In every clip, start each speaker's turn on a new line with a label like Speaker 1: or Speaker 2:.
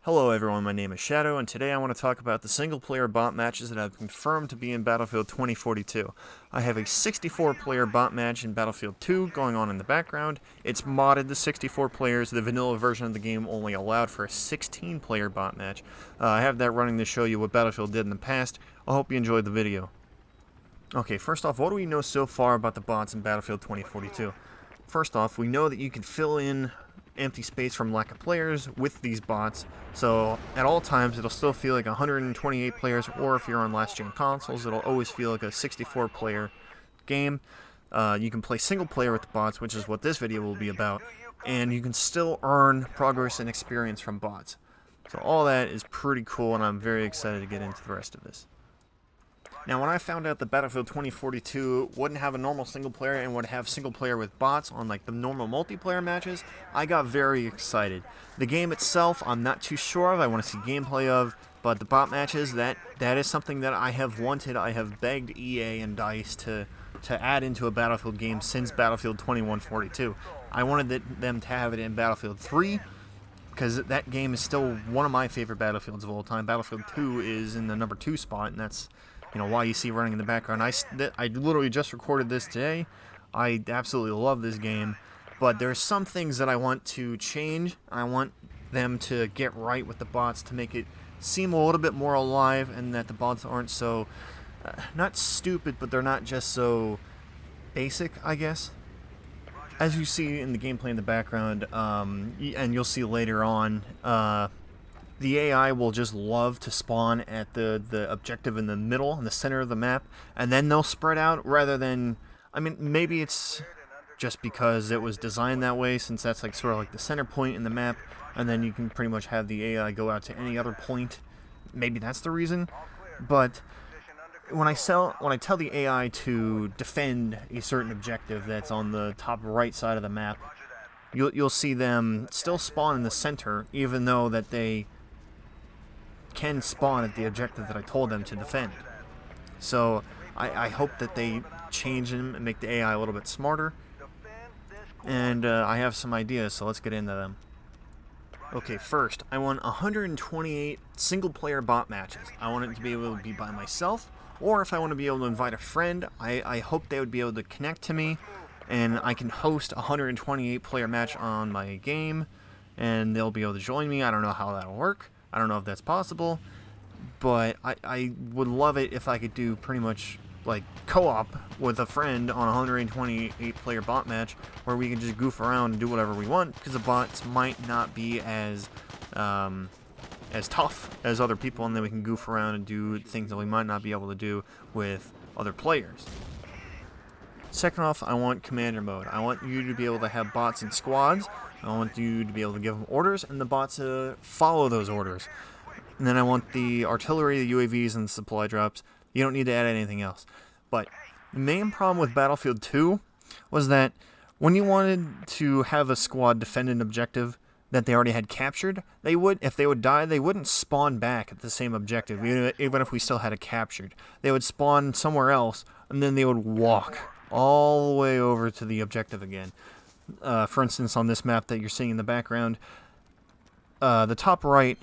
Speaker 1: Hello everyone, my name is Shadow, and today I want to talk about the single-player bot matches that I've confirmed to be in Battlefield 2042. I have a 64-player bot match in Battlefield 2 going on in the background. It's modded to 64 players. The vanilla version of the game only allowed for a 16-player bot match. I have that running to show you what Battlefield did in the past. I hope you enjoyed the video. Okay, first off, what do we know so far about the bots in Battlefield 2042? First off, we know that you can fill in empty space from lack of players with these bots, so at all times it'll still feel like 128 players, or if you're on last-gen consoles, it'll always feel like a 64-player game. You can play single player with the bots, which is what this video will be about, and you can still earn progress and experience from bots. So all that is pretty cool, and I'm very excited to get into the rest of this. Now, when I found out that Battlefield 2042 wouldn't have a normal single player and would have single player with bots on like the normal multiplayer matches, I got very excited. The game itself, I'm not too sure of. I want to see gameplay of, but the bot matches, that is something that I have wanted. I have begged EA and DICE to add into a Battlefield game since Battlefield 2142. I wanted them to have it in Battlefield 3, because that game is still one of my favorite Battlefields of all time. Battlefield 2 is in the number 2 spot, and that's why you see running in the background. I literally just recorded this today. I absolutely love this game, but there's some things that I want to change. I want them to get right with the bots to make it seem a little bit more alive, and that the bots aren't so, not stupid, but they're not just so basic, I guess. As you see in the gameplay in the background, and you'll see later on, the AI will just love to spawn at the objective in the middle, in the center of the map, and then they'll spread out rather than, I mean, maybe it's just because it was designed that way, since that's like sort of like the center point in the map, and then you can pretty much have the AI go out to any other point. Maybe that's the reason, but when I tell the AI to defend a certain objective that's on the top right side of the map, you'll see them still spawn in the center, even though that they can spawn at the objective that I told them to defend. So I hope that they change them and make the AI a little bit smarter. And I have some ideas, so let's get into them. Okay, first, I want 128 single-player bot matches. I want it to be able to be by myself, or if I want to be able to invite a friend, I hope they would be able to connect to me, and I can host a 128-player match on my game, and they'll be able to join me. I don't know how that'll work. I don't know if that's possible, but I would love it if I could do pretty much like co-op with a friend on a 128-player bot match where we can just goof around and do whatever we want, because the bots might not be as tough as other people, and then we can goof around and do things that we might not be able to do with other players. Second off, I want commander mode. I want you to be able to have bots in squads. I want you to be able to give them orders, and the bots to follow those orders. And then I want the artillery, the UAVs, and the supply drops. You don't need to add anything else. But the main problem with Battlefield 2 was that when you wanted to have a squad defend an objective that they already had captured, if they would die, they wouldn't spawn back at the same objective, even if we still had it captured. They would spawn somewhere else, and then they would walk all the way over to the objective again. For instance, on this map that you're seeing in the background, the top right,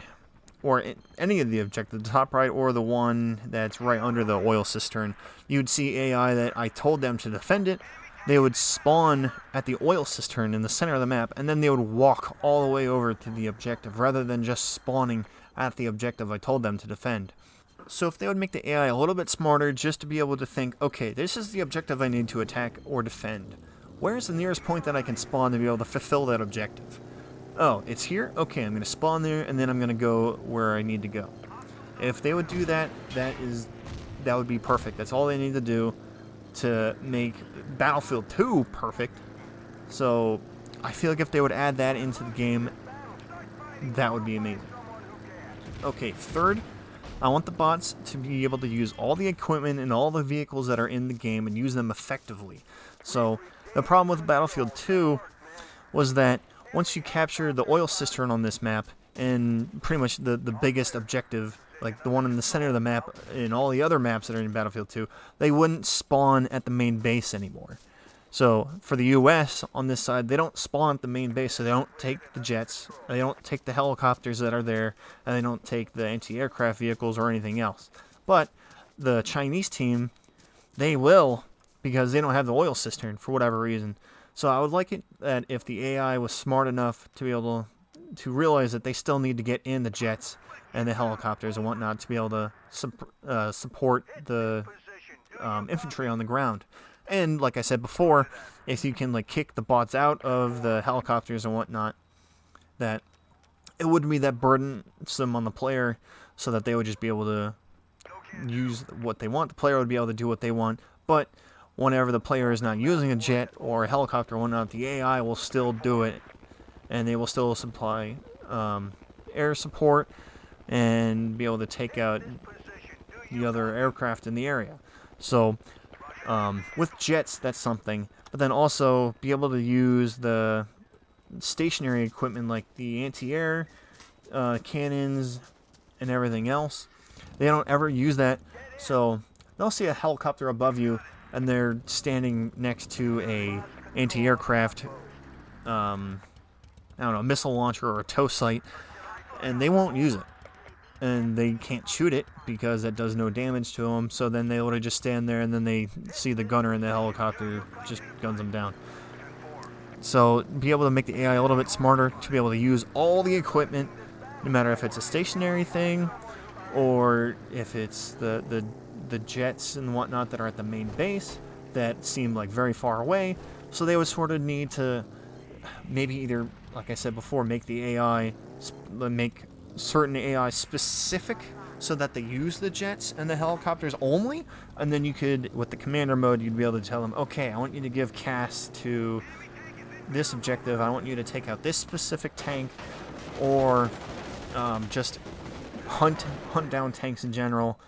Speaker 1: or any of the objectives, the top right or the one that's right under the oil cistern, you'd see AI that I told them to defend it. They would spawn at the oil cistern in the center of the map, and then they would walk all the way over to the objective, rather than just spawning at the objective I told them to defend. So if they would make the AI a little bit smarter, just to be able to think, okay, this is the objective I need to attack or defend. Where's the nearest point that I can spawn to be able to fulfill that objective? Oh, it's here? Okay, I'm going to spawn there, and then I'm going to go where I need to go. If they would do that, that would be perfect. That's all they need to do to make Battlefield 2 perfect. So I feel like if they would add that into the game, that would be amazing. Okay, third, I want the bots to be able to use all the equipment and all the vehicles that are in the game and use them effectively. So the problem with Battlefield 2 was that once you capture the oil cistern on this map, and pretty much the biggest objective, like the one in the center of the map and all the other maps that are in Battlefield 2, they wouldn't spawn at the main base anymore. So for the U.S. on this side, they don't spawn at the main base, so they don't take the jets, they don't take the helicopters that are there, and they don't take the anti-aircraft vehicles or anything else. But the Chinese team, they will, because they don't have the oil cistern for whatever reason. So I would like it that if the AI was smart enough to be able to realize that they still need to get in the jets and the helicopters and whatnot to be able to support the infantry on the ground. And like I said before, if you can like kick the bots out of the helicopters and whatnot, that it wouldn't be that burdensome on the player, so that they would just be able to use what they want. The player would be able to do what they want, but whenever the player is not using a jet or a helicopter or whatnot, the AI will still do it, and they will still supply air support and be able to take out the other aircraft in the area. So with jets, that's something, but then also be able to use the stationary equipment like the anti-air cannons and everything else. They don't ever use that, so they'll see a helicopter above you and they're standing next to a anti-aircraft missile launcher or a tow site, and they won't use it. And they can't shoot it because that does no damage to them, so then they would just stand there, and then they see the gunner in the helicopter just guns them down. So be able to make the AI a little bit smarter to be able to use all the equipment, no matter if it's a stationary thing or if it's the jets and whatnot that are at the main base that seem like very far away. So they would sort of need to maybe either, like I said before, make the AI, make certain AI specific so that they use the jets and the helicopters only, and then you could, with the commander mode, you'd be able to tell them, okay, I want you to give CAS to this objective, I want you to take out this specific tank, or just hunt down tanks in general,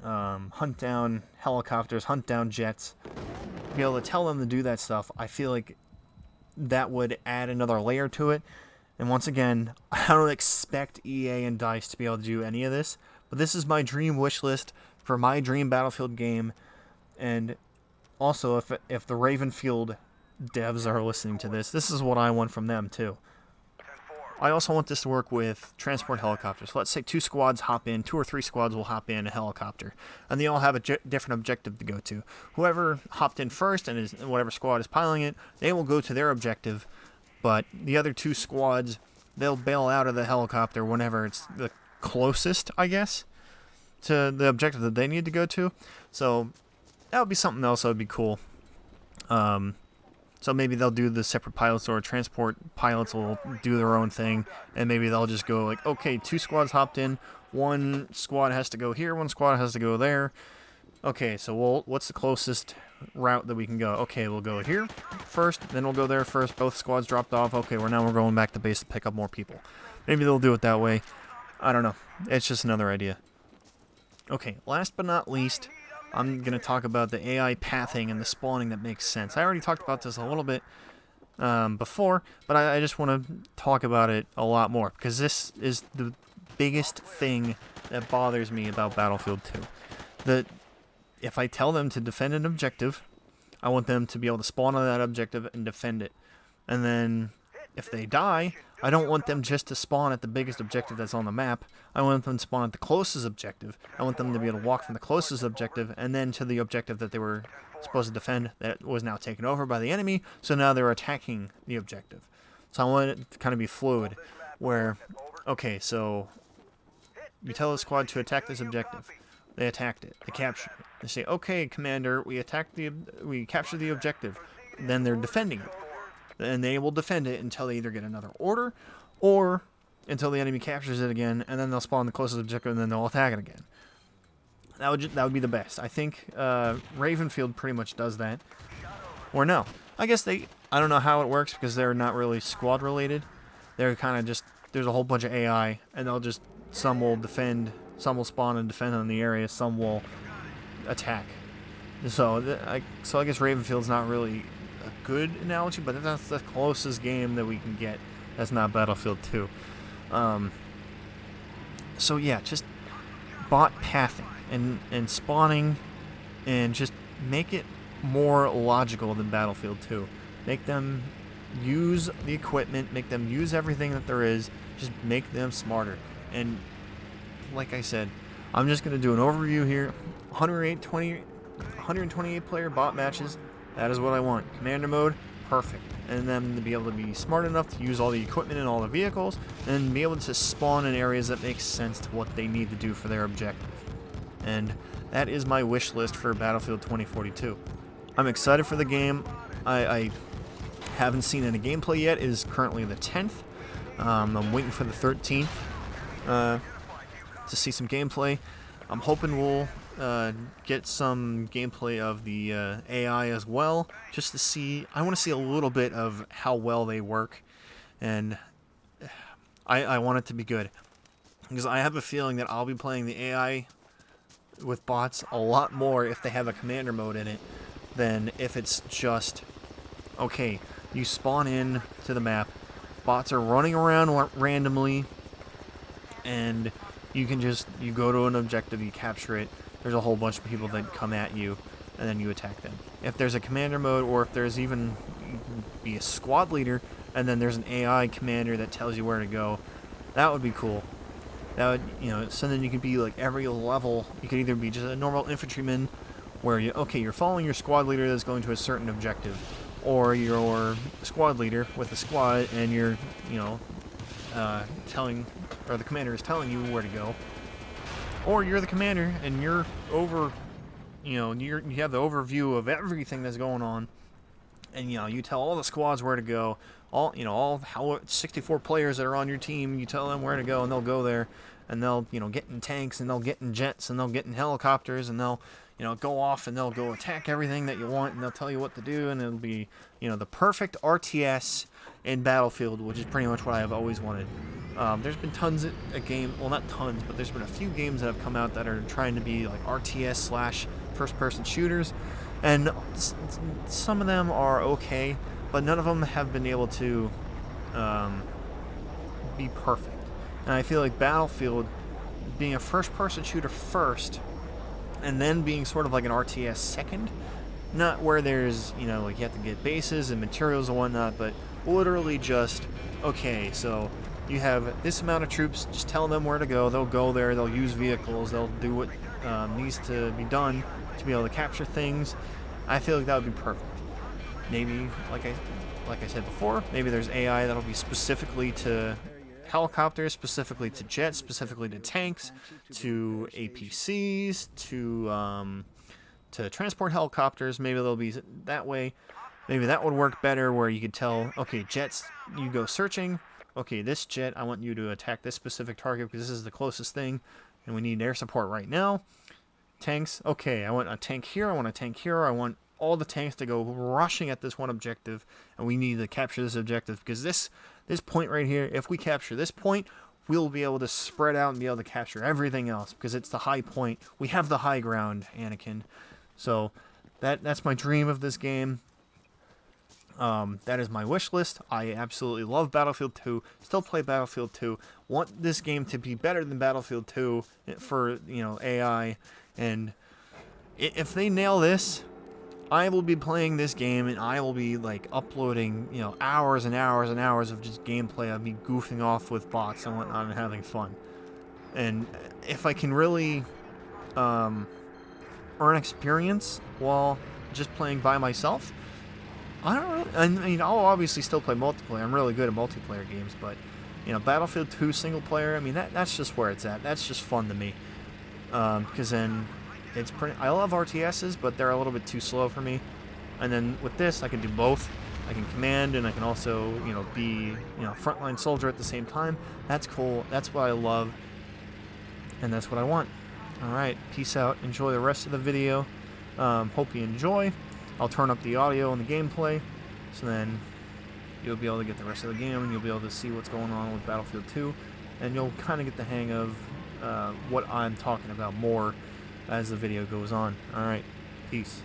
Speaker 1: hunt down helicopters, hunt down jets, be able to tell them to do that stuff. I feel like that would add another layer to it. And once again, I don't expect EA and DICE to be able to do any of this, but this is my dream wish list for my dream Battlefield game. And also, if the Ravenfield devs are listening to this, this is what I want from them too. I also want this to work with transport helicopters. Let's say 2 squads hop in, 2 or 3 squads will hop in a helicopter, and they all have a different objective to go to. Whoever hopped in first and whatever squad is piloting it, they will go to their objective, but the other 2 squads, they'll bail out of the helicopter whenever it's the closest, I guess, to the objective that they need to go to. So that would be something else that would be cool. So maybe they'll do the separate pilots, or transport pilots will do their own thing, and maybe they'll just go like, okay, 2 squads hopped in, 1 squad has to go here, 1 squad has to go there. Okay, so what's the closest route that we can go? Okay, we'll go here first, then we'll go there first. Both squads dropped off. Okay, now we're going back to base to pick up more people. Maybe they'll do it that way. I don't know. It's just another idea. Okay, last but not least, I'm going to talk about the AI pathing and the spawning that makes sense. I already talked about this a little bit before, but I just want to talk about it a lot more, because this is the biggest thing that bothers me about Battlefield 2. If I tell them to defend an objective, I want them to be able to spawn on that objective and defend it. And then if they die, I don't want them just to spawn at the biggest objective that's on the map. I want them to spawn at the closest objective. I want them to be able to walk from the closest objective and then to the objective that they were supposed to defend that was now taken over by the enemy, so now they're attacking the objective. So I want it to kind of be fluid, where, okay, so you tell the squad to attack this objective. They attacked it. They captured it. They say, okay, Commander, we captured the objective. Then they're defending it. And they will defend it until they either get another order, or until the enemy captures it again, and then they'll spawn the closest objective, and then they'll attack it again. That would be the best. I think Ravenfield pretty much does that. Or no. I guess I don't know how it works, because they're not really squad related. They're kind of just, there's a whole bunch of AI, and some will defend, some will spawn and defend on the area, some will attack. So I guess Ravenfield's not really a good analogy, but that's the closest game that we can get that's not Battlefield 2. So yeah, just bot pathing and spawning, and just make it more logical than Battlefield 2. Make them use the equipment, make them use everything that there is, just make them smarter. And like I said, I'm just going to do an overview here. 128 player bot matches, that is what I want. Commander mode, perfect. And then to be able to be smart enough to use all the equipment and all the vehicles, and be able to spawn in areas that make sense to what they need to do for their objective. And that is my wish list for Battlefield 2042. I'm excited for the game. I haven't seen any gameplay yet. It is currently the 10th. I'm waiting for the 13th to see some gameplay. I'm hoping we'll get some gameplay of the AI as well, just to see. I want to see a little bit of how well they work, and I want it to be good, because I have a feeling that I'll be playing the AI with bots a lot more if they have a commander mode in it than if it's just, okay, you spawn in to the map, bots are running around randomly, and you go to an objective, you capture it, there's a whole bunch of people that come at you, and then you attack them. If there's a commander mode, or if there's even be a squad leader, and then there's an AI commander that tells you where to go, that would be cool. That would, so then you could be like every level. You could either be just a normal infantryman, where you're following your squad leader that's going to a certain objective, or your squad leader with a squad, and you're, the commander is telling you where to go, or you're the commander and you're over, you have the overview of everything that's going on, and you tell all the squads where to go, all 64 players that are on your team, you tell them where to go, and they'll go there, and they'll get in tanks, and they'll get in jets, and they'll get in helicopters, and they'll go off, and they'll go attack everything that you want, and they'll tell you what to do, and it'll be the perfect RTS in Battlefield, which is pretty much what I have always wanted. There's been tons of well, not tons, but there's been a few games that have come out that are trying to be like RTS / first-person shooters, and some of them are okay, but none of them have been able to be perfect. And I feel like Battlefield, being a first-person shooter first, and then being sort of like an RTS second, not where there's, like you have to get bases and materials and whatnot, but literally just, okay, so you have this amount of troops, just tell them where to go, they'll go there, they'll use vehicles, they'll do what needs to be done to be able to capture things. I feel like that would be perfect. Maybe, like I said before, maybe there's AI that'll be specifically to helicopters, specifically to jets, specifically to tanks, to APCs, to transport helicopters. Maybe they'll be that way. Maybe that would work better, where you could tell, okay, jets, you go searching. Okay, this jet, I want you to attack this specific target because this is the closest thing, and we need air support right now. Tanks, okay, I want a tank here, I want a tank here, I want all the tanks to go rushing at this one objective, and we need to capture this objective, because this point right here, if we capture this point, we'll be able to spread out and be able to capture everything else, because it's the high point. We have the high ground, Anakin. So that's my dream of this game. That is my wish list. I absolutely love Battlefield 2. Still play Battlefield 2. Want this game to be better than Battlefield 2 for, AI. And if they nail this, I will be playing this game, and I will be like uploading, hours and hours and hours of just gameplay. I'll be goofing off with bots and whatnot and having fun. And if I can really earn experience while just playing by myself, I don't really, I mean, I'll obviously still play multiplayer. I'm really good at multiplayer games, but Battlefield 2 single player, I mean, that's just where it's at. That's just fun to me, because then it's pretty. I love RTSs, but they're a little bit too slow for me. And then with this, I can do both. I can command, and I can also be frontline soldier at the same time. That's cool. That's what I love, and that's what I want. All right, peace out. Enjoy the rest of the video. Hope you enjoy. I'll turn up the audio and the gameplay, so then you'll be able to get the rest of the game, and you'll be able to see what's going on with Battlefield 2, and you'll kind of get the hang of what I'm talking about more as the video goes on. Alright, peace.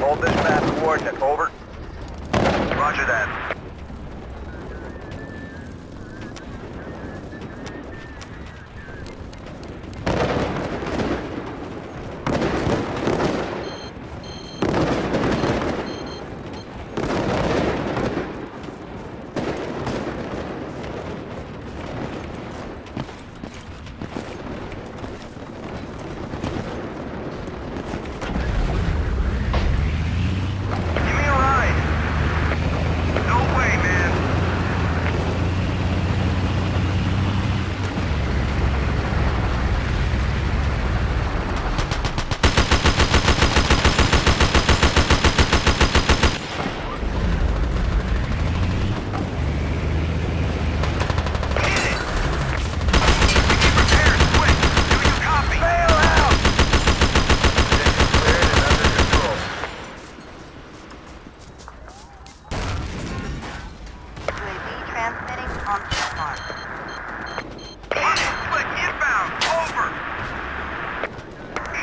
Speaker 2: Hold this map coordinate, over. Roger that.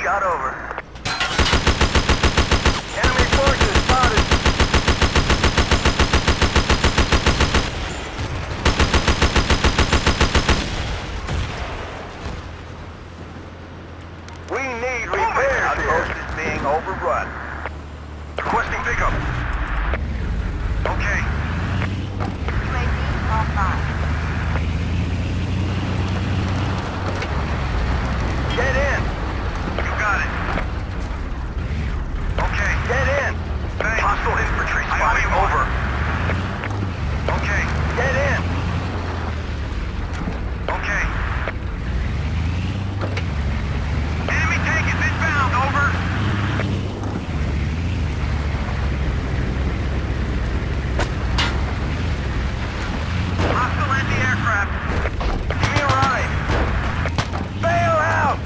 Speaker 2: Shot over. Enemy forces spotted. We need repairs. Outpost is being overrun. Requesting pickup. Okay.
Speaker 3: UAV offline.
Speaker 2: Get in. You got it. Okay. Get in. Thanks. Hostile infantry spotted. Over. Okay. Get in. Okay. Enemy tank is inbound. Over. Hostile anti-aircraft. Give me a ride. Bail out.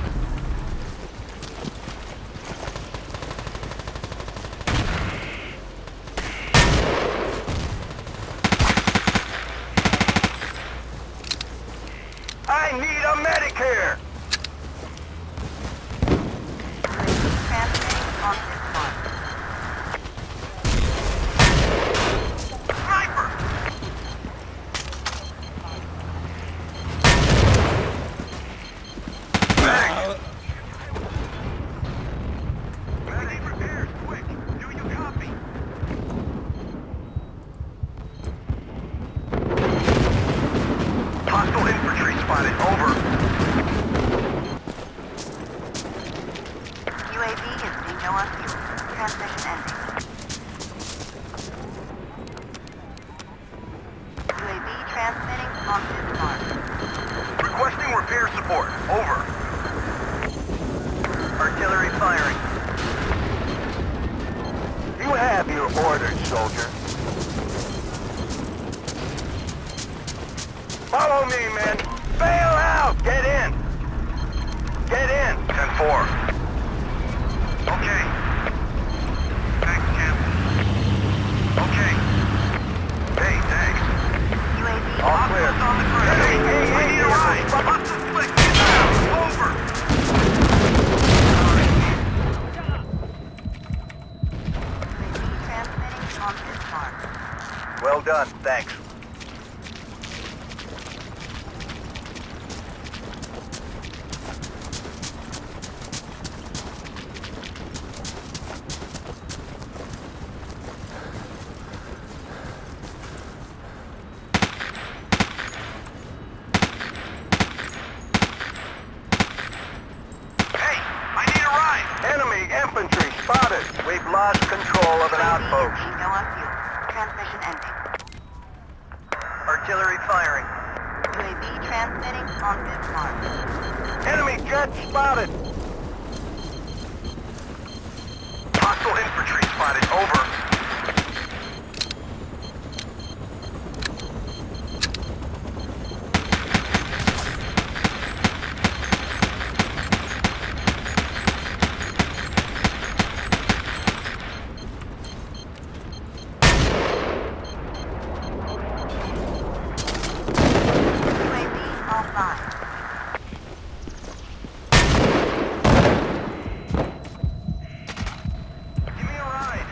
Speaker 2: I need a medic here!
Speaker 3: Transmitting on this one.
Speaker 2: Sniper! Medic! Medic repairs, quick! Do you copy? Hostile infantry spotted. Over.
Speaker 3: UAV is being no on fuel. Transmission ending. UAV transmitting on this mark.
Speaker 2: Requesting repair support. Over. Artillery firing. You have your orders, soldier. Follow me, men. Bail out! Get in! Get in! 10-4. Okay. Thanks, Jim. Okay. Hey, thanks.
Speaker 3: UAV
Speaker 2: All clear.
Speaker 3: on the ground.
Speaker 2: Hey, I need a ride. Hostile split. Get down. Over.
Speaker 3: UAV transmitting on this mark.
Speaker 2: Well done. Thanks. Hey, I need a ride. Enemy infantry spotted. We've lost control of an outpost.
Speaker 3: UAV is being no on fuel. Transmission ending.
Speaker 2: Artillery firing.
Speaker 3: UAV transmitting on this mark.
Speaker 2: Enemy jet spotted. Hostile infantry spotted. Over.
Speaker 3: UAV offline.
Speaker 2: Give me a ride.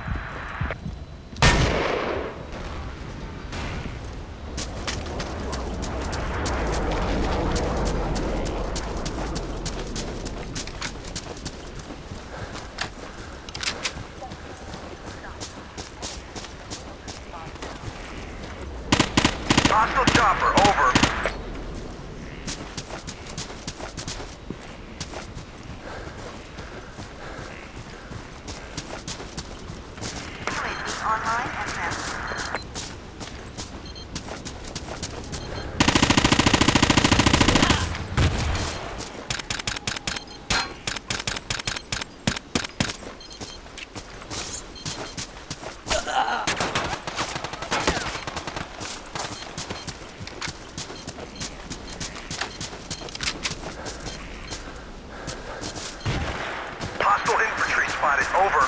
Speaker 2: Hostile infantry spotted. Over.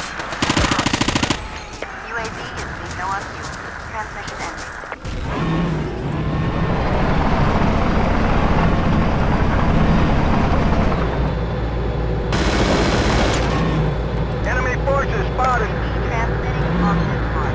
Speaker 3: UAV is being low on fuel. Transmission ending.
Speaker 2: Enemy forces spotted.
Speaker 3: UAV transmitting on this mark.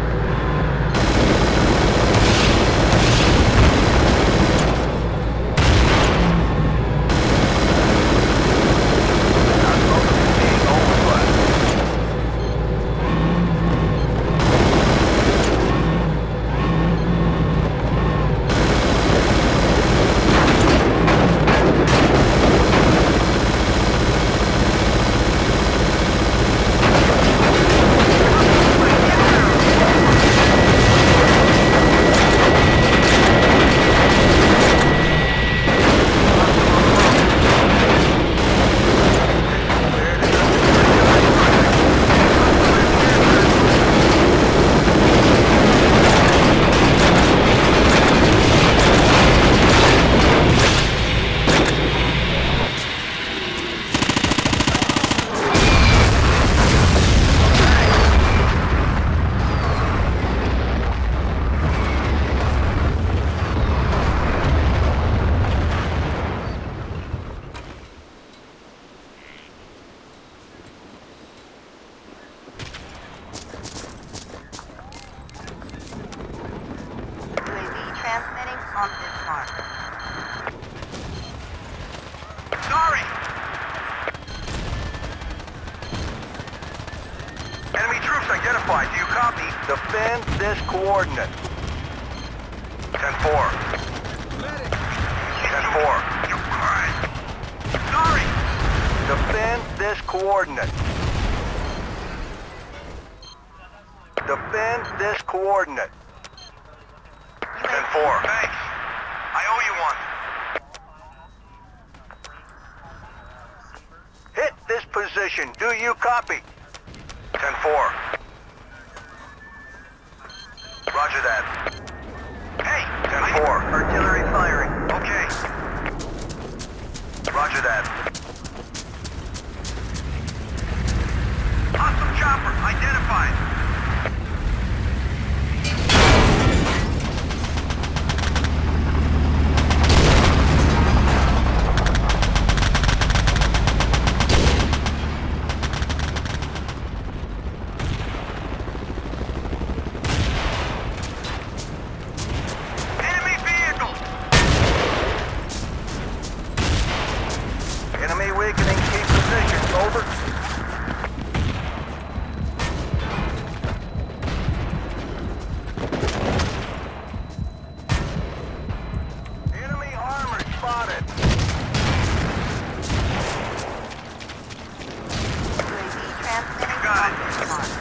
Speaker 3: UAV transmitting on this mark.
Speaker 2: Sorry! Enemy troops identified. Do you copy? Defend this coordinate. 10-4. 10-4. Sorry! Defend this coordinate. Defend this coordinate. 10-4. Thanks. I owe you one. Hit this position. Do you copy? 10-4. Roger that. Hey! 10-4. Artillery firing. Okay. Roger that. Hostile chopper identified. Enemy vehicle! Enemy weakening. Keep position. Over. Enemy armor spotted.
Speaker 3: UAV transmitting
Speaker 2: Got
Speaker 3: on
Speaker 2: it.
Speaker 3: this mark.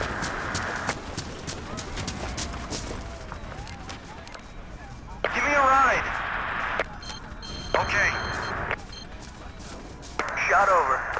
Speaker 2: Give me a ride. Okay. Shot over.